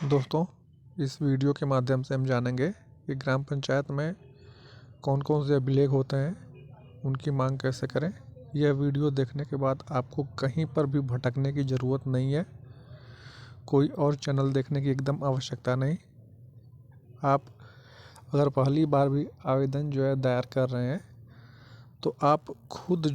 दोस्तों, इस वीडियो के माध्यम से हम जानेंगे कि ग्राम पंचायत में कौन कौन से अभिलेख होते हैं, उनकी मांग कैसे करें। यह वीडियो देखने के बाद आपको कहीं पर भी भटकने की ज़रूरत नहीं है, कोई और चैनल देखने की एकदम आवश्यकता नहीं। आप अगर पहली बार भी आवेदन दायर कर रहे हैं तो आप खुद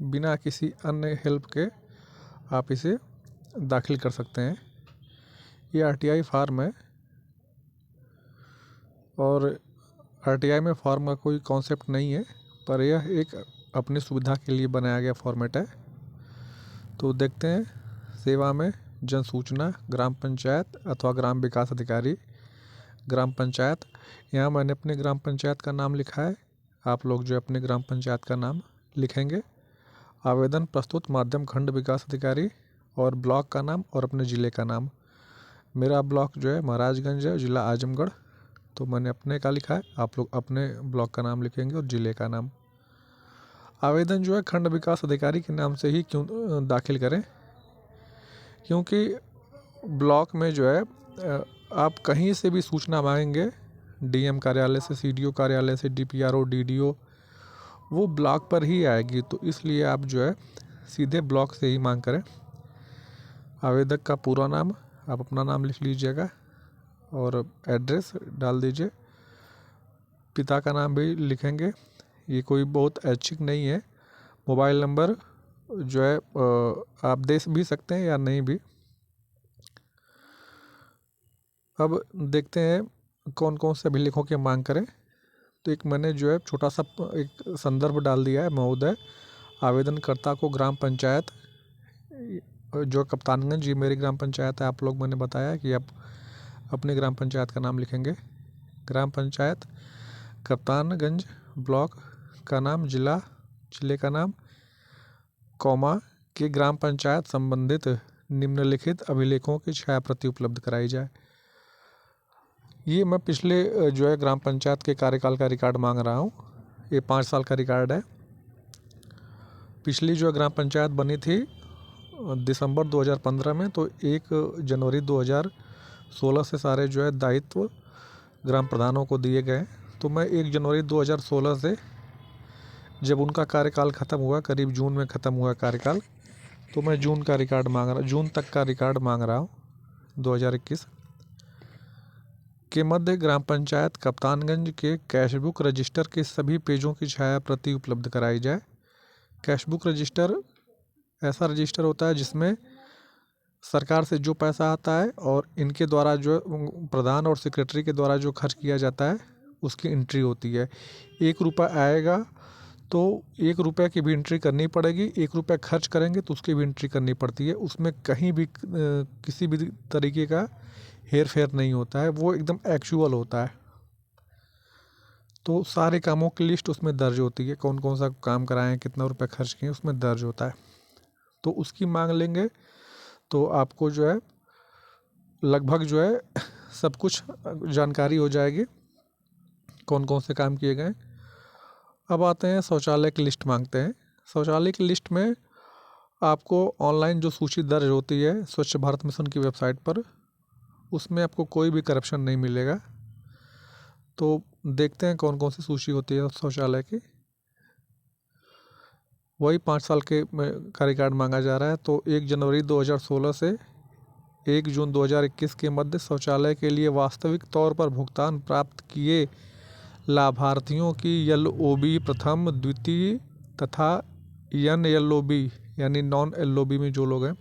बिना किसी अन्य हेल्प के आप इसे दाखिल कर सकते हैं। ये आरटीआई फार्म है और आरटीआई में फॉर्म का कोई कॉन्सेप्ट नहीं है, पर यह एक अपनी सुविधा के लिए बनाया गया फॉर्मेट है। तो देखते हैं, सेवा में जन सूचना, ग्राम पंचायत अथवा ग्राम विकास अधिकारी, ग्राम पंचायत। यहाँ मैंने अपने ग्राम पंचायत का नाम लिखा है, आप लोग अपने ग्राम पंचायत का नाम लिखेंगे। आवेदन प्रस्तुत माध्यम खंड विकास अधिकारी और ब्लॉक का नाम और अपने ज़िले का नाम। मेरा ब्लॉक महाराजगंज है, ज़िला आजमगढ़, तो मैंने अपने का लिखा है। आप लोग अपने ब्लॉक का नाम लिखेंगे और ज़िले का नाम। आवेदन खंड विकास अधिकारी के नाम से ही क्यों दाखिल करें, क्योंकि ब्लॉक में आप कहीं से भी सूचना मांगेंगे, डीएम कार्यालय से, सीडीओ कार्यालय से, डीपीआरओ, डीडीओ, वो ब्लॉक पर ही आएगी। तो इसलिए आप सीधे ब्लॉक से ही मांग करें। आवेदक का पूरा नाम, आप अपना नाम लिख लीजिएगा और एड्रेस डाल दीजिए। पिता का नाम भी लिखेंगे, ये कोई बहुत ऐच्छिक नहीं है। मोबाइल नंबर आप दे भी सकते हैं या नहीं भी। अब देखते हैं कौन कौन से अभिलेखों की मांग करें। तो एक मैंने छोटा सा एक संदर्भ डाल दिया है। महोदय, आवेदनकर्ता को ग्राम पंचायत कप्तानगंज, ये मेरी ग्राम पंचायत है। आप लोग, मैंने बताया कि आप अपने ग्राम पंचायत का नाम लिखेंगे। ग्राम पंचायत कप्तानगंज, ब्लॉक का नाम, जिले का नाम, कौमा के ग्राम पंचायत संबंधित निम्नलिखित अभिलेखों की छायाप्रति उपलब्ध कराई जाए। ये मैं पिछले ग्राम पंचायत के कार्यकाल का रिकॉर्ड मांग रहा हूँ। ये 5 साल का रिकॉर्ड है। पिछली ग्राम पंचायत बनी थी दिसंबर 2015 में, तो 1 जनवरी 2016 से सारे दायित्व ग्राम प्रधानों को दिए गए। तो मैं 1 जनवरी 2016 से, जब उनका कार्यकाल ख़त्म हुआ, करीब जून में ख़त्म हुआ कार्यकाल, तो मैं जून तक का रिकॉर्ड मांग रहा हूँ 2021 के मध्य। ग्राम पंचायत कप्तानगंज के कैशबुक रजिस्टर के सभी पेजों की छाया प्रति उपलब्ध कराई जाए। कैशबुक रजिस्टर ऐसा रजिस्टर होता है जिसमें सरकार से जो पैसा आता है और इनके द्वारा प्रधान और सेक्रेटरी के द्वारा जो खर्च किया जाता है, उसकी एंट्री होती है। 1 रुपया आएगा तो 1 रुपये की भी एंट्री करनी पड़ेगी, 1 रुपया खर्च करेंगे तो उसकी भी एंट्री करनी पड़ती है। उसमें कहीं भी किसी भी तरीके का हेर फेर नहीं होता है, वो एकदम एक्चुअल होता है। तो सारे कामों की लिस्ट उसमें दर्ज होती है, कौन कौन सा काम कराएं, कितना रुपया खर्च किए, उसमें दर्ज होता है। तो उसकी मांग लेंगे तो आपको लगभग सब कुछ जानकारी हो जाएगी, कौन कौन से काम किए गए। अब आते हैं शौचालय की लिस्ट मांगते हैं। शौचालय की लिस्ट में आपको ऑनलाइन जो सूची दर्ज होती है स्वच्छ भारत मिशन की वेबसाइट पर, उसमें आपको कोई भी करप्शन नहीं मिलेगा। तो देखते हैं कौन कौन सी सूची होती है शौचालय की। वही 5 साल का रिकॉर्ड मांगा जा रहा है। तो 1 जनवरी 2016 से 1 जून 2021 के मध्य शौचालय के लिए वास्तविक तौर पर भुगतान प्राप्त किए लाभार्थियों की LOB प्रथम, द्वितीय तथा NLOB यानी नॉन LOB में जो लोग हैं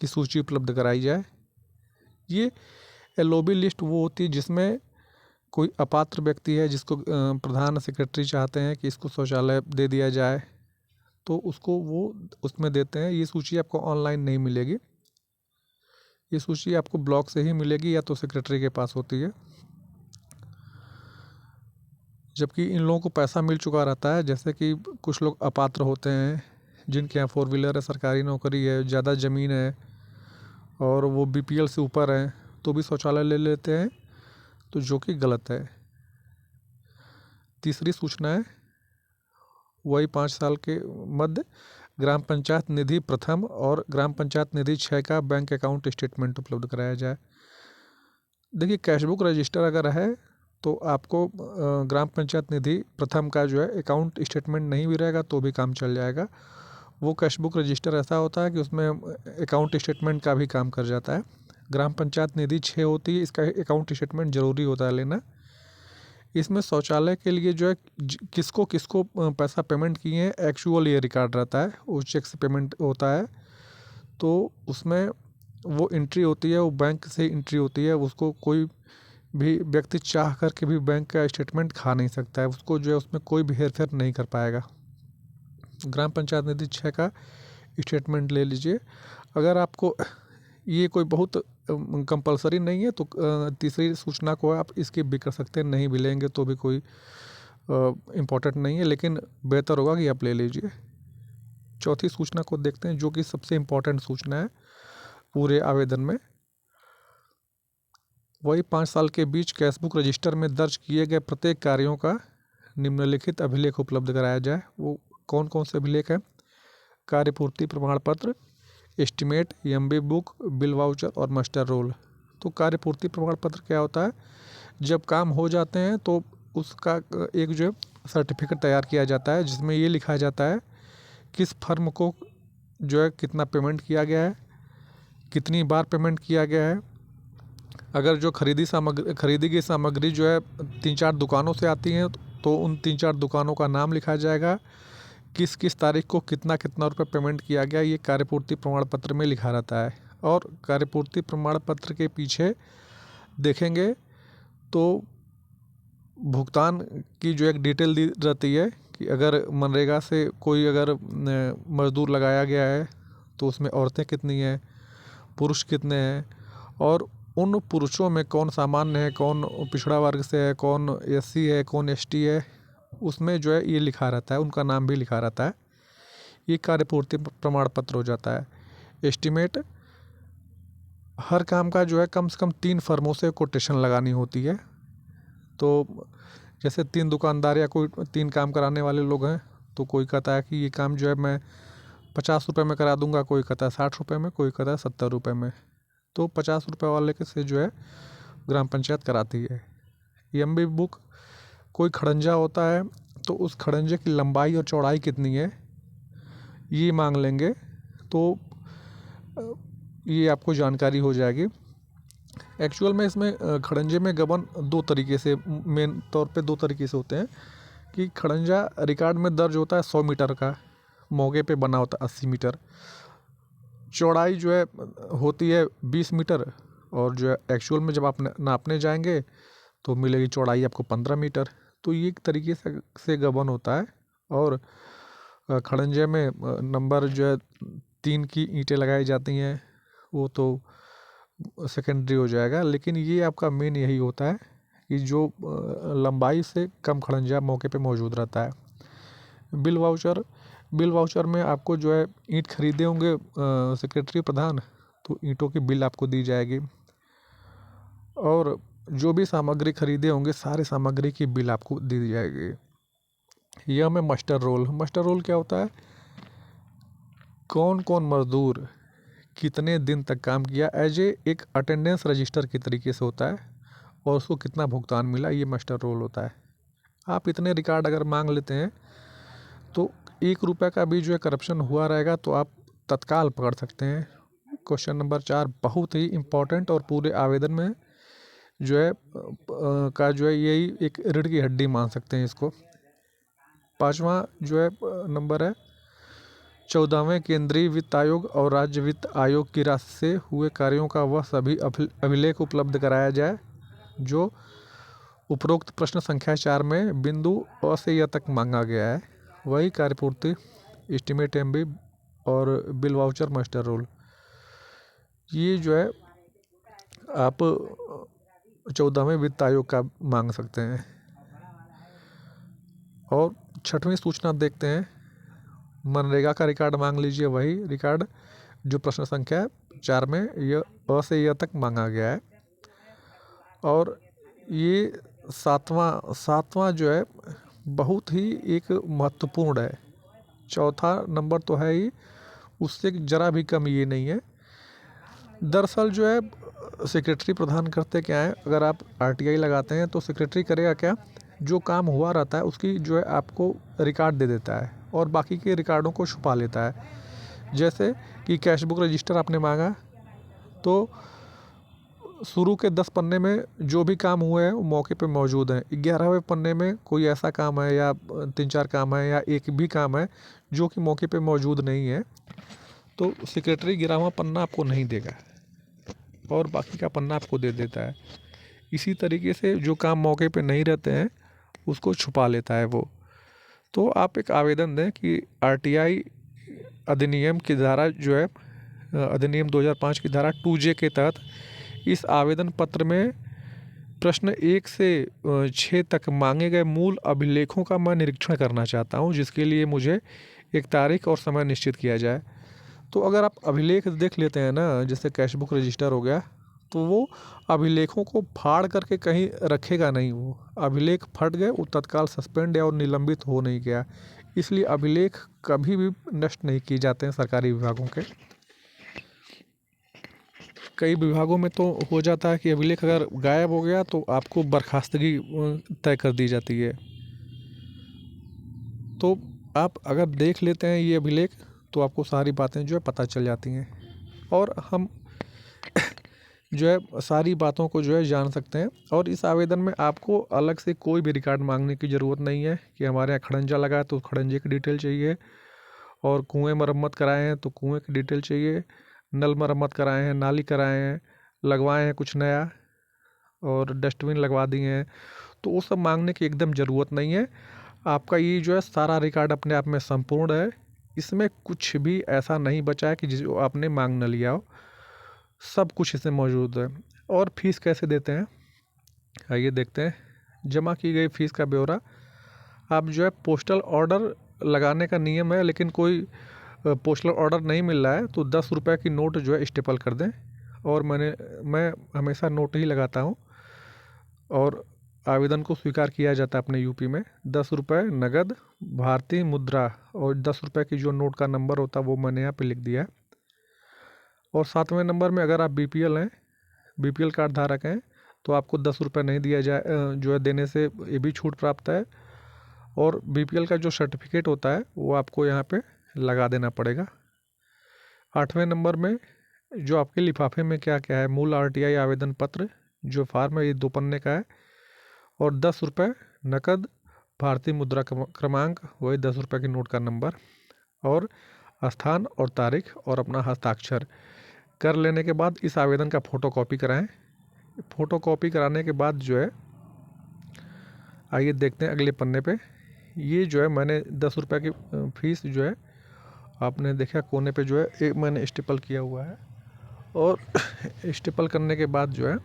की सूची उपलब्ध कराई जाए। ये LOB लिस्ट वो होती है जिसमें कोई अपात्र व्यक्ति है जिसको प्रधान सेक्रेटरी चाहते हैं कि इसको शौचालय दे दिया जाए, तो उसको वो उसमें देते हैं। ये सूची आपको ऑनलाइन नहीं मिलेगी, ये सूची आपको ब्लॉक से ही मिलेगी या तो सेक्रेटरी के पास होती है। जबकि इन लोगों को पैसा मिल चुका रहता है, जैसे कि कुछ लोग अपात्र होते हैं जिनके यहाँ 4 व्हीलर है, सरकारी नौकरी है, ज़्यादा ज़मीन है और वो BPL से ऊपर हैं, तो भी शौचालय ले लेते हैं, तो जो कि गलत है। तीसरी सूचना है वही 5 साल के मध्य ग्राम पंचायत निधि प्रथम और ग्राम पंचायत निधि 6 का बैंक अकाउंट स्टेटमेंट उपलब्ध कराया जाए। देखिए, कैशबुक रजिस्टर अगर है तो आपको ग्राम पंचायत निधि प्रथम का जो है अकाउंट स्टेटमेंट नहीं भी रहेगा तो भी काम चल जाएगा। वो कैशबुक रजिस्टर ऐसा होता है कि उसमें अकाउंट स्टेटमेंट का भी काम कर जाता है। ग्राम पंचायत निधि 6 होती है, इसका अकाउंट स्टेटमेंट ज़रूरी होता है लेना। इसमें शौचालय के लिए जो है किसको किसको पैसा पेमेंट किए हैं एक्चुअल ये रिकॉर्ड रहता है, उस चेक से पेमेंट होता है। तो उसमें वो एंट्री होती है, वो बैंक से एंट्री होती है, उसको कोई भी व्यक्ति चाह करके भी बैंक का स्टेटमेंट खा नहीं सकता है, उसको जो है उसमें कोई भी हेरफेर नहीं कर पाएगा। ग्राम पंचायत निधि 6 का स्टेटमेंट ले लीजिए। अगर आपको ये कोई बहुत कंपलसरी नहीं है तो तीसरी सूचना को आप स्किप भी कर सकते हैं, नहीं भी लेंगे तो भी कोई इम्पोर्टेंट नहीं है, लेकिन बेहतर होगा कि आप ले लीजिए। चौथी सूचना को देखते हैं जो कि सबसे इम्पोर्टेंट सूचना है पूरे आवेदन में। वही 5 साल के बीच कैशबुक रजिस्टर में दर्ज किए गए प्रत्येक कार्यों का निम्नलिखित अभिलेख उपलब्ध कराया जाए। वो कौन कौन से अभिलेख हैं? कार्यपूर्ति प्रमाण पत्र, estimate, MB book, bill voucher और मास्टर रोल। तो कार्यपूर्ति प्रमाण पत्र क्या होता है? जब काम हो जाते हैं तो उसका एक जो सर्टिफिकेट तैयार किया जाता है जिसमें ये लिखा जाता है किस फर्म को जो है कितना पेमेंट किया गया है, कितनी बार पेमेंट किया गया है। अगर जो खरीदी गई सामग्री जो है 3-4 दुकानों से आती हैं तो उन 3-4 दुकानों का नाम लिखा जाएगा, किस किस तारीख को कितना कितना रुपये पेमेंट किया गया, ये कार्यपूर्ति प्रमाण पत्र में लिखा रहता है। और कार्यपूर्ति प्रमाण पत्र के पीछे देखेंगे तो भुगतान की जो एक डिटेल दी रहती है कि अगर मनरेगा से कोई अगर मज़दूर लगाया गया है तो उसमें औरतें कितनी हैं, पुरुष कितने हैं, और उन पुरुषों में कौन सामान्य है, कौन पिछड़ा वर्ग से है, कौन एससी है, कौन एसटी है, उसमें जो है ये लिखा रहता है, उनका नाम भी लिखा रहता है। ये कार्यपूर्ति प्रमाण पत्र हो जाता है। एस्टीमेट, हर काम का जो है कम से कम 3 फर्मों से कोटेशन लगानी होती है। तो जैसे 3 दुकानदार या कोई 3 काम कराने वाले लोग हैं तो कोई कहता है कि ये काम जो है मैं 50 रुपये में करा दूंगा, कोई कहता है 60 रुपये में, कोई कहता है 70 रुपये में। तो 50 रुपये वाले के से जो है ग्राम पंचायत कराती है। एमबी बुक, कोई खड़ंजा होता है तो उस खड़ंजे की लंबाई और चौड़ाई कितनी है ये मांग लेंगे तो ये आपको जानकारी हो जाएगी। एक्चुअल में इसमें खड़ंजे में गबन 2 तरीके से, मेन तौर पे 2 तरीके से होते हैं कि खड़ंजा रिकॉर्ड में दर्ज होता है 100 मीटर का, मौके पे बना होता है 80 मीटर, चौड़ाई जो है होती है 20 मीटर, और जो है एक्चुअल में जब आप नापने जाएंगे तो मिलेगी चौड़ाई आपको 15 मीटर। तो ये एक तरीके से गबन होता है। और खड़ंजे में नंबर जो है 3 की ईंटें लगाई जाती हैं, वो तो सेकेंडरी हो जाएगा, लेकिन ये आपका मेन यही होता है कि जो लंबाई से कम खड़ंजा मौके पे मौजूद रहता है। बिल वाउचर, बिल वाउचर में आपको जो है ईंट खरीदे होंगे सेक्रेटरी प्रधान, तो ईंटों की बिल आपको दी जाएगी, और जो भी सामग्री खरीदे होंगे सारे सामग्री की बिल आपको दी जाएगी। यह में मास्टर रोल, मास्टर रोल क्या होता है? कौन कौन मजदूर कितने दिन तक काम किया, एज एक अटेंडेंस रजिस्टर की तरीके से होता है, और उसको कितना भुगतान मिला, ये मास्टर रोल होता है। आप इतने रिकॉर्ड अगर मांग लेते हैं तो 1 रुपये का भी जो है करप्शन हुआ रहेगा तो आप तत्काल पकड़ सकते हैं। क्वेश्चन नंबर 4 बहुत ही इम्पोर्टेंट और पूरे आवेदन में जो है का जो है यही एक रीढ़ की हड्डी मान सकते हैं इसको। 5वां जो है नंबर है 14वें केंद्रीय वित्त आयोग और राज्य वित्त आयोग की राशि से हुए कार्यों का वह सभी अभिलेख उपलब्ध कराया जाए जो उपरोक्त प्रश्न संख्या 4 में बिंदु अ से य तक मांगा गया है। वही कार्यपूर्ति, एस्टीमेट, एमबी और बिल वाउचर, मास्टर रोल, ये जो है आप 14वें वित्त आयोग का मांग सकते हैं। और 6वीं सूचना देखते हैं, मनरेगा का रिकॉर्ड मांग लीजिए, वही रिकॉर्ड जो प्रश्न संख्या 4 में यह अ से य तक मांगा गया है। और ये सातवां जो है बहुत ही एक महत्वपूर्ण है। चौथा नंबर तो है ही, उससे ज़रा भी कम ये नहीं है। दरअसल जो है सेक्रेटरी प्रधान करते क्या है, अगर आप आरटीआई लगाते हैं तो सेक्रेटरी करेगा क्या, जो काम हुआ रहता है उसकी जो है आपको रिकॉर्ड दे देता है और बाकी के रिकॉर्डों को छुपा लेता है। जैसे कि कैश बुक रजिस्टर आपने मांगा तो शुरू के 10 पन्ने में जो भी काम हुए हैं वो मौके पे मौजूद हैं। 11वें पन्ने में कोई ऐसा काम है या 3-4 काम है या एक भी काम है जो कि मौके पे मौजूद नहीं है, तो सेक्रेटरी 11वां पन्ना आपको नहीं देगा और बाकी का पन्ना आपको दे देता है। इसी तरीके से जो काम मौके पे नहीं रहते हैं उसको छुपा लेता है वो। तो आप एक आवेदन दें कि आरटीआई अधिनियम की धारा जो है अधिनियम 2005 की धारा 2J के तहत इस आवेदन पत्र में प्रश्न 1 से 6 तक मांगे गए मूल अभिलेखों का मैं निरीक्षण करना चाहता हूं, जिसके लिए मुझे एक तारीख और समय निश्चित किया जाए। तो अगर आप अभिलेख देख लेते हैं ना, जैसे कैश बुक रजिस्टर हो गया, तो वो अभिलेखों को फाड़ करके कहीं रखेगा नहीं। वो अभिलेख फट गए, वो तत्काल सस्पेंड या और निलंबित हो नहीं गया, इसलिए अभिलेख कभी भी नष्ट नहीं किए जाते हैं सरकारी विभागों के। कई विभागों में तो हो जाता है कि अभिलेख अगर गायब हो गया तो आपको बर्खास्तगी तय कर दी जाती है। तो आप अगर देख लेते हैं ये अभिलेख तो आपको सारी बातें जो है पता चल जाती हैं और हम जो है सारी बातों को जो है जान सकते हैं। और इस आवेदन में आपको अलग से कोई भी रिकॉर्ड मांगने की ज़रूरत नहीं है कि हमारे यहाँ खड़ंजा लगा है तो खड़ंजे की डिटेल चाहिए, और कुएँ मरम्मत कराए हैं तो कुएँ की डिटेल चाहिए, नल मरम्मत कराए हैं, नाली कराए हैं, लगवाए हैं कुछ नया और डस्टबिन लगवा दिए हैं, तो वो सब मांगने की एकदम ज़रूरत नहीं है। आपका ये जो है सारा रिकॉर्ड अपने आप में संपूर्ण है, इसमें कुछ भी ऐसा नहीं बचा है कि जिसको आपने मांग न लिया हो, सब कुछ इसमें मौजूद है। और फीस कैसे देते हैं आइए देखते हैं। जमा की गई फीस का ब्यौरा, आप जो है पोस्टल ऑर्डर लगाने का नियम है, लेकिन कोई पोस्टल ऑर्डर नहीं मिल रहा है तो 10 रुपये की नोट जो है स्टेपल कर दें। और मैं हमेशा नोट ही लगाता हूँ और आवेदन को स्वीकार किया जाता है अपने यूपी में। 10 रुपये नगद भारतीय मुद्रा और 10 रुपये की जो नोट का नंबर होता है वो मैंने यहाँ पे लिख दिया है। और 7वें नंबर में अगर आप बीपीएल हैं, बीपीएल कार्ड धारक हैं, तो आपको 10 रुपये नहीं दिया जाए जो है देने से ये भी छूट प्राप्त है। और बीपीएल का जो सर्टिफिकेट होता है वो आपको यहाँ पे लगा देना पड़ेगा। 8वें नंबर में जो आपके लिफाफे में क्या क्या है, मूल आरटीआई आवेदन पत्र जो फार्म है ये 2 पन्ने का है, और 10 रुपये नकद भारतीय मुद्रा क्रमांक वही 10 रुपये की नोट का नंबर, और स्थान और तारीख और अपना हस्ताक्षर कर लेने के बाद इस आवेदन का फ़ोटोकॉपी कराएं। फ़ोटोकॉपी कराने के बाद जो है आइए देखते हैं अगले पन्ने पे। ये जो है मैंने 10 रुपये की फीस जो है आपने देखा कोने पे जो है एक मैंने स्टेपल किया हुआ है, और स्टेपल करने के बाद जो है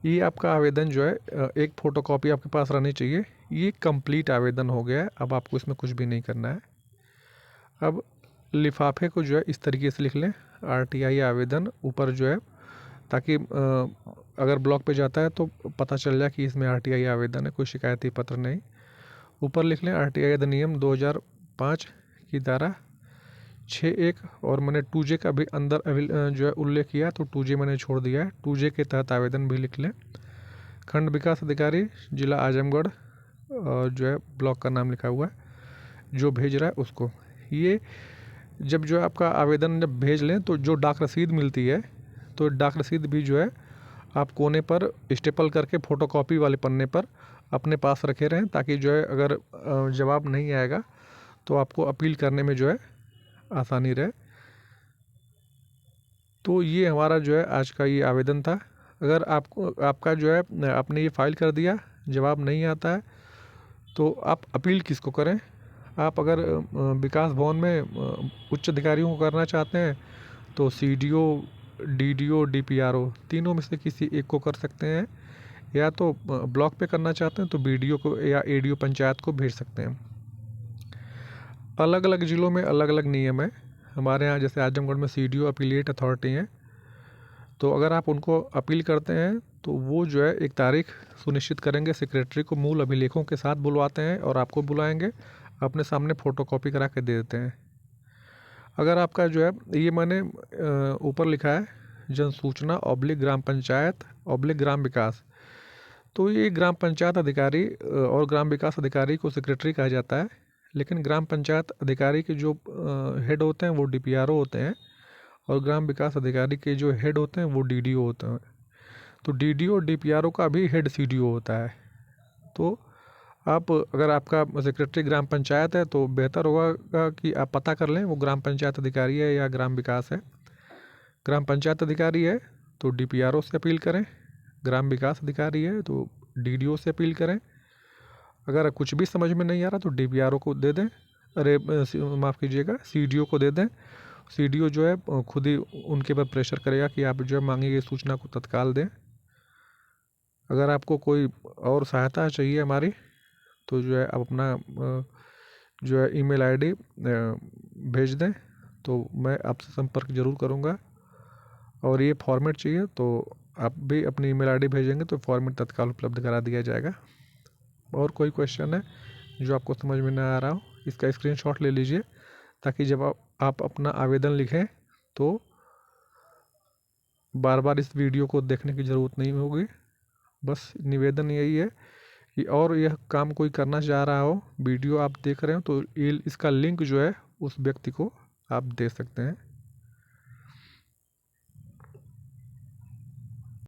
ये आपका आवेदन जो है एक फ़ोटोकॉपी आपके पास रहनी चाहिए। ये कंप्लीट आवेदन हो गया है, अब आपको इसमें कुछ भी नहीं करना है। अब लिफाफे को जो है इस तरीके से लिख लें, आरटीआई आवेदन ऊपर जो है, ताकि अगर ब्लॉक पे जाता है तो पता चल जाए कि इसमें आरटीआई आवेदन है, कोई शिकायती पत्र नहीं। ऊपर लिख लें आरटीआई अधिनियम 2005 की धारा 6(1), और मैंने 2J का भी अंदर जो है उल्लेख किया तो 2J मैंने छोड़ दिया है, 2J के तहत आवेदन भी लिख लें। खंड विकास अधिकारी जिला आजमगढ़ और जो है ब्लॉक का नाम लिखा हुआ है जो भेज रहा है उसको। ये जब जो है आपका आवेदन जब भेज लें तो जो डाक रसीद मिलती है, तो डाक रसीद भी जो है आप कोने पर स्टेपल करके फ़ोटोकॉपी वाले पन्ने पर अपने पास रखे रहें, ताकि जो है अगर जवाब नहीं आएगा तो आपको अपील करने में जो है आसानी रहे। तो ये हमारा जो है आज का ये आवेदन था। अगर आपको आपका जो है आपने ये फाइल कर दिया, जवाब नहीं आता है, तो आप अपील किसको करें। आप अगर विकास भवन में उच्च अधिकारियों को करना चाहते हैं तो सीडीओ, डीडीओ, डीपीआरओ तीनों में से किसी एक को कर सकते हैं, या तो ब्लॉक पे करना चाहते हैं तो बीडीओ को या एडीओ पंचायत को भेज सकते हैं। अलग अलग ज़िलों में अलग अलग नियम है। हमारे यहाँ जैसे आजमगढ़ में सीडीओ अपीलेट अथॉरिटी है, तो अगर आप उनको अपील करते हैं तो वो जो है एक तारीख सुनिश्चित करेंगे, सेक्रेटरी को मूल अभिलेखों के साथ बुलवाते हैं और आपको बुलाएंगे। अपने सामने फ़ोटोकॉपी करा के दे देते हैं। अगर आपका जो है ये मैंने ऊपर लिखा है जन सूचना ऑब्लिक ग्राम पंचायत ऑब्लिक ग्राम विकास, तो ये ग्राम पंचायत अधिकारी और ग्राम विकास अधिकारी को सेक्रेटरी कहा जाता है, लेकिन ग्राम पंचायत अधिकारी के जो हेड होते हैं वो डीपीआरओ होते हैं, और ग्राम विकास अधिकारी के जो हेड होते हैं वो डीडीओ होते हैं। तो डीडीओ और डीपीआरओ का भी हेड सीडीओ होता है। तो आप अगर आपका सेक्रेटरी ग्राम पंचायत है तो बेहतर होगा कि आप पता कर लें वो ग्राम पंचायत अधिकारी है या ग्राम विकास है। ग्राम पंचायत अधिकारी है तो डीपीआरओ से अपील करें, ग्राम विकास अधिकारी है तो डीडीओ से अपील करें। अगर कुछ भी समझ में नहीं आ रहा तो डीपीआरओ को दे दें, अरे माफ़ कीजिएगा सीडीओ को दे दें। सीडीओ जो है खुद ही उनके पर प्रेशर करेगा कि आप जो है मांगी गई सूचना को तत्काल दें। अगर आपको कोई और सहायता चाहिए हमारी तो जो है आप अपना जो है ईमेल आईडी भेज दें, तो मैं आपसे संपर्क ज़रूर करूँगा। और ये फॉर्मेट चाहिए तो आप भी अपनी ईमेल आईडी भेजेंगे तो फॉर्मेट तत्काल उपलब्ध करा दिया जाएगा। और कोई क्वेश्चन है जो आपको समझ में ना आ रहा हो, इसका स्क्रीनशॉट ले लीजिए, ताकि जब आप अपना आवेदन लिखें तो बार बार इस वीडियो को देखने की ज़रूरत नहीं होगी। बस निवेदन यही है कि और यह काम कोई करना चाह रहा हो, वीडियो आप देख रहे हो तो ये इसका लिंक जो है उस व्यक्ति को आप दे सकते हैं।